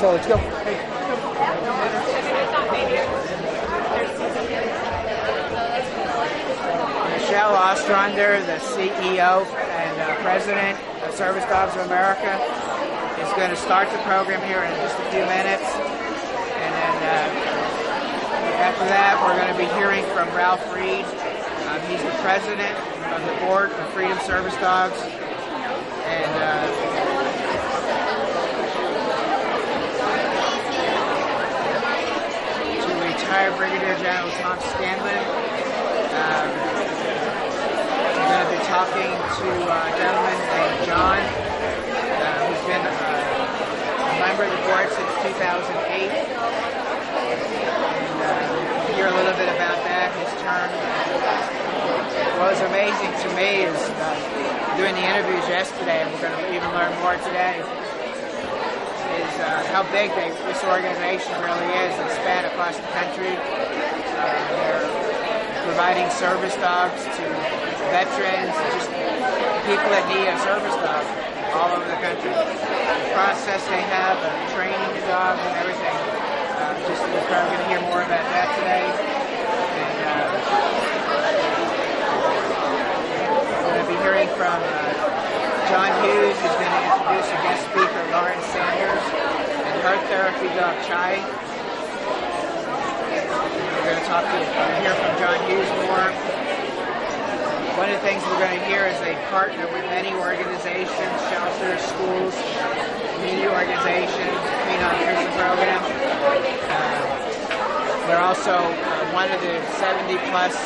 So let's go. Michele Ostrander, the CEO and President of Service Dogs of America, is going to start the program here in just a few minutes. And then after that, we're going to be hearing from Ralph Reed. He's the president of the board of Freedom Service Dogs. And to retired Brigadier General Tom Scanlon. We're going to be talking to a gentleman named John, who's been a member of the board since 2008. And hear a little bit about that, his term. What was amazing to me is doing the interviews yesterday, and we're going to even learn more today, is how big this organization really is. They span across the country. They're providing service dogs to veterans, just people that need a service dog all over the country. The process they have of training the dogs and everything, we're probably going to hear more about that today. And we're going to be hearing from John Hughes, who's going to introduce a guest speaker, Lauren Sanders, and her therapy dog, Chai. We're going to hear from John Hughes more. One of the things we're going to hear is they partner with many organizations, shelters, schools, community organizations, Clean on Prison program. They're also one of the 70-plus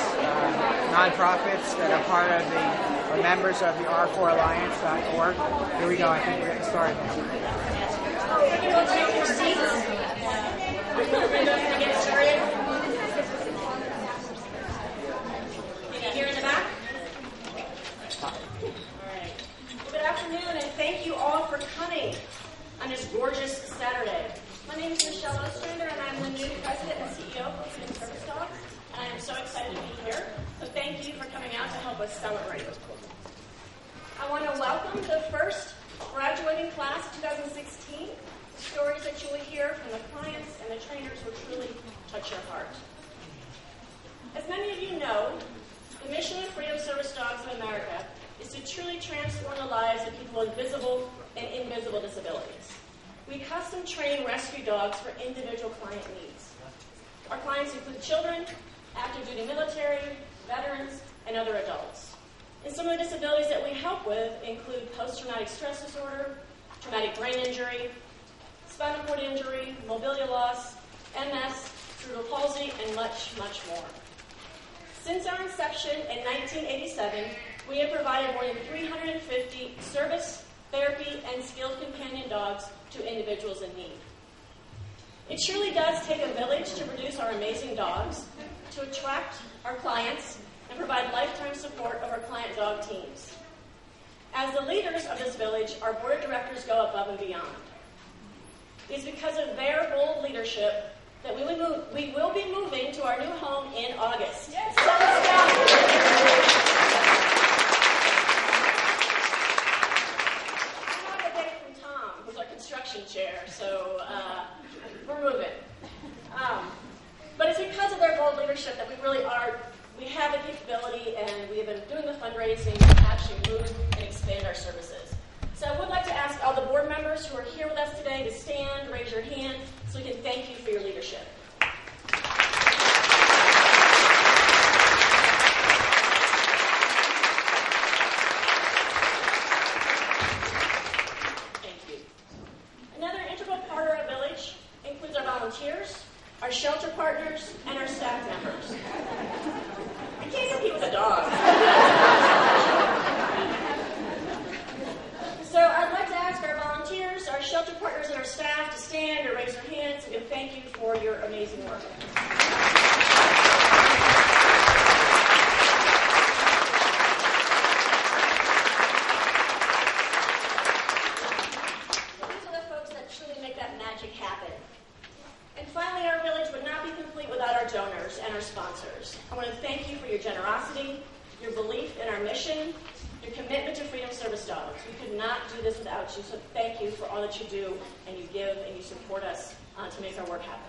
nonprofits that are part of or members of the R4Alliance.org. Here we go. I think we're getting started. Here in the back? All right. Well, good afternoon, and thank you all for coming on this gorgeous Saturday. My name is Michele Ostrander, and I'm the new president and CEO of Freedom Service Dogs, and I am so excited to be here. So thank you for coming out to help us celebrate. I want to welcome the first graduating class of 2016. The stories that you will hear from the clients and the trainers will truly touch your heart. As many of you know, the mission of Freedom Service Dogs of America is to truly transform the lives of people with visible and invisible disabilities. We custom train rescue dogs for individual client needs. Our clients include children, active duty military, veterans, and other adults. And some of the disabilities that we help with include post-traumatic stress disorder, traumatic brain injury, spinal cord injury, mobility loss, MS, cerebral palsy, and much, much more. Since our inception in 1987, we have provided more than 350 service, therapy, and skilled companion dogs to individuals in need. It truly does take a village to produce our amazing dogs, to attract our clients, and provide lifetime support of our client dog teams. As the leaders of this village, our board of directors go above and beyond. It is because of their bold leadership that we will be moving to our new home in August. Yes. I have a date from Tom, who's our construction chair, so we're moving. But it's because of their bold leadership that we have the capability, and we have been doing the fundraising to actually move and expand our services. So I would like to ask all the board members who are here with us today to stand, raise your hand, so we can thank you for your leadership. Thank you. Another integral part of our village includes our volunteers, our shelter partners, and our staff members. I can't compete with a dog. So I'd like to ask our volunteers, our shelter partners, and our staff to stand or raise their hands and thank you for your amazing work. These are the folks that truly make that magic happen. And finally, our village would not be complete without our donors and our sponsors. I want to thank you for your generosity, your belief in our mission, your commitment to Freedom Service Dogs. We could not do this without you, so thank you for all that you do and you give and you support us to make our work happen.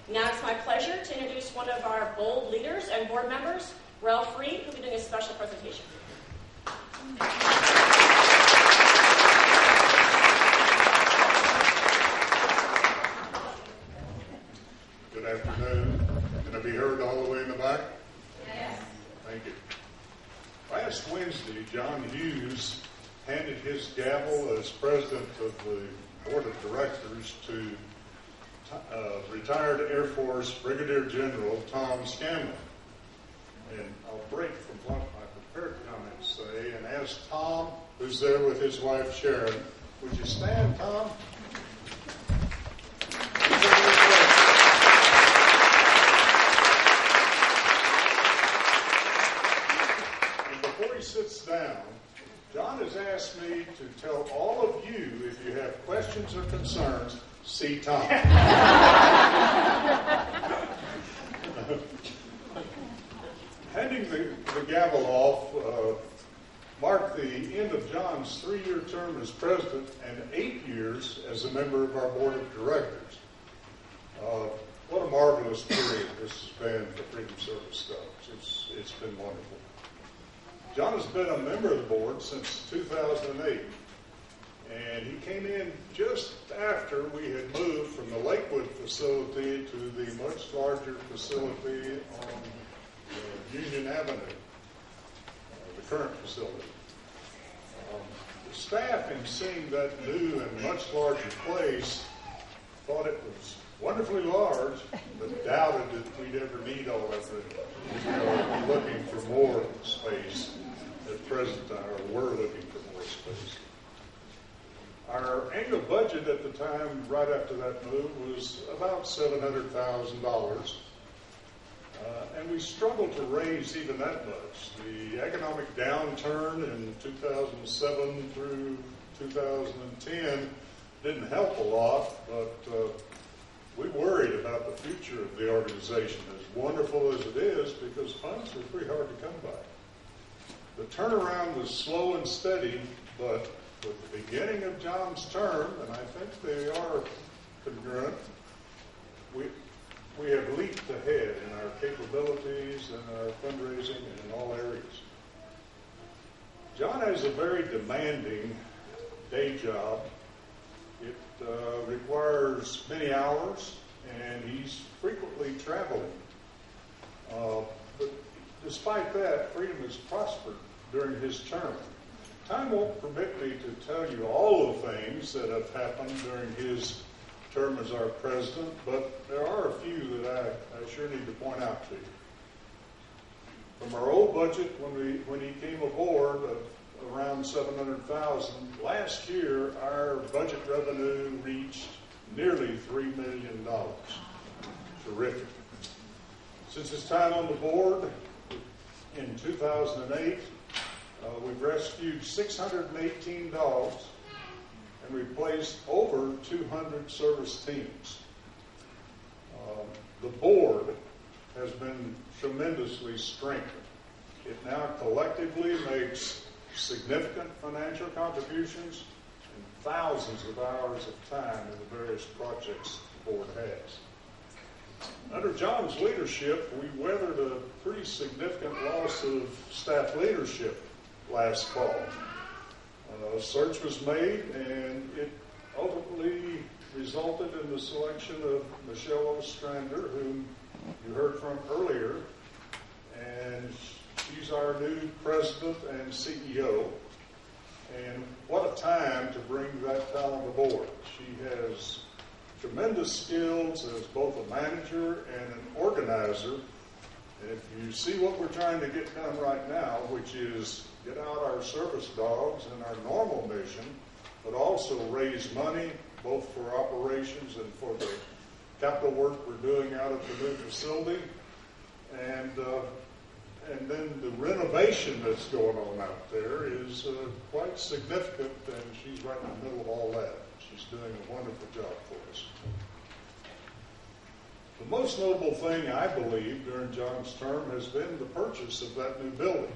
Now it's my pleasure to introduce one of our bold leaders and board members, Ralph Reed, who will be doing a special presentation. Good afternoon. Can I be heard all the way in the back? Yes. Thank you. Last Wednesday, John Hughes handed his gavel as president of the board of directors to retired Air Force Brigadier General Tom Scanlon. And I'll break from what my prepared comments say and ask Tom, who's there with his wife Sharon, would you stand, Tom? And before he sits down, John has asked me to tell all of you, if you have questions or concerns, see Tom. Handing the gavel off marked the end of John's 3-year term as president and 8 years as a member of our board of directors. What a marvelous period this has been for Freedom Service Dogs. It's been wonderful. John has been a member of the board since 2008. And he came in just after we had moved from the Lakewood facility to the much larger facility on Union Avenue, the current facility. The staff, in seeing that new and much larger place, thought it was wonderfully large, but doubted that we'd ever need all that room. We're looking for more space at present time, or we're looking for more space. Our annual budget at the time, right after that move, was about $700,000. And we struggled to raise even that much. The economic downturn in 2007 through 2010 didn't help a lot, but we worried about the future of the organization, as wonderful as it is, because funds are pretty hard to come by. The turnaround was slow and steady, but with the beginning of John's term, and I think they are congruent, we have leaped ahead in our capabilities and our fundraising and in all areas. John has a very demanding day job. It requires many hours, and he's frequently traveling. But despite that, Freedom has prospered during his term. Time won't permit me to tell you all the things that have happened during his term as our president, but there are a few that I sure need to point out to you. From our old budget when he came aboard of around $700,000, last year our budget revenue reached nearly $3 million. Terrific. Since his time on the board in 2008, we've rescued 618 dogs and replaced over 200 service teams. The board has been tremendously strengthened. It now collectively makes significant financial contributions and thousands of hours of time in the various projects the board has. Under John's leadership, we weathered a pretty significant loss of staff leadership last fall. A search was made, and it ultimately resulted in the selection of Michele Ostrander, whom you heard from earlier, and she's our new president and CEO. And what a time to bring that talent aboard. She has tremendous skills as both a manager and an organizer. And if you see what we're trying to get done right now, which is get out our service dogs and our normal mission, but also raise money both for operations and for the capital work we're doing out at the new facility, and then the renovation that's going on out there is quite significant, and she's right in the middle of all that. She's doing a wonderful job for us. The most notable thing, I believe, during John's term has been the purchase of that new building.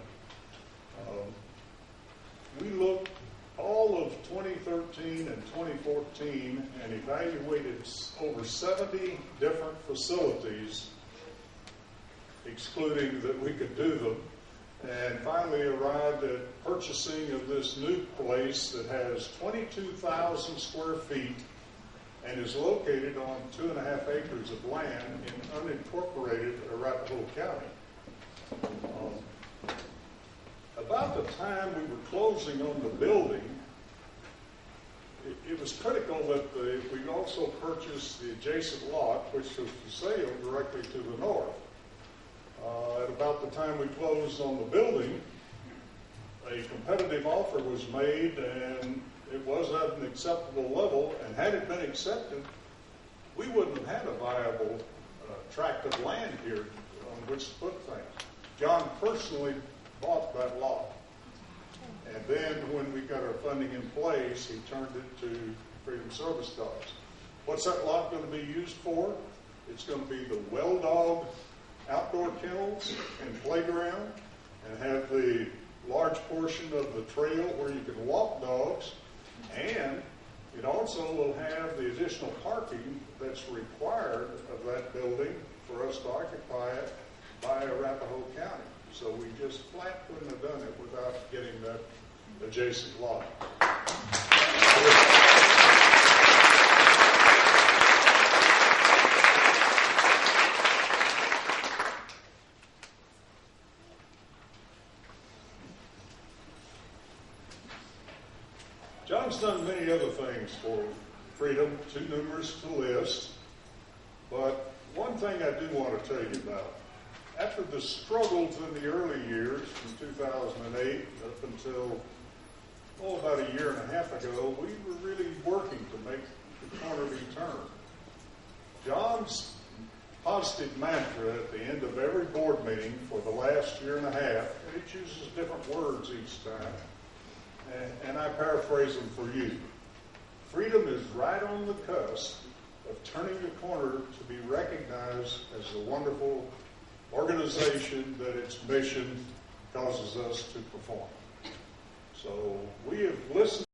We looked all of 2013 and 2014 and evaluated over 70 different facilities, excluding that we could do them, and finally arrived at purchasing of this new place that has 22,000 square feet and is located on 2.5 acres of land in unincorporated Arapahoe County. About the time we were closing on the building, it was critical that we also purchased the adjacent lot, which was for sale directly to the north. At about the time we closed on the building, a competitive offer was made, and it was at an acceptable level, and had it been accepted, we wouldn't have had a viable tract of land here on which to put things. John personally bought that lot. And then when we got our funding in place, he turned it to Freedom Service Dogs. What's that lot going to be used for? It's going to be the well dog outdoor kennels and playground, and have the large portion of the trail where you can walk dogs, and it also will have the additional parking that's required of that building for us to occupy it by Arapahoe County. So we just flat couldn't have done it without getting that adjacent lot. John's done many other things for Freedom, too numerous to list, but one thing I do want to tell you about. After the struggles in the early years, from 2008 up until, about a year and a half ago, we were really working to make the corner be turned. John's positive mantra at the end of every board meeting for the last year and a half, and he chooses different words each time, and I paraphrase them for you. Freedom is right on the cusp of turning the corner to be recognized as the wonderful organization that its mission causes us to perform. So we have listened